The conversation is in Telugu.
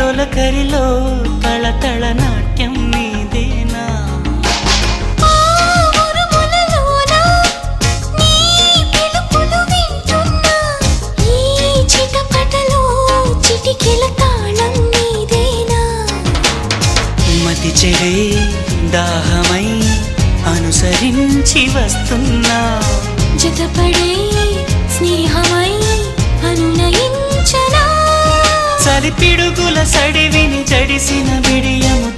తొలకరిలో తళతళ నాట్యం నీదేనా మతి చెడే దాహమై అనుసరించి వస్తున్నా జతపడే స్నేహమై అనునయించనా చలి పిడుగుల సడివిని జడిసిన బిడియము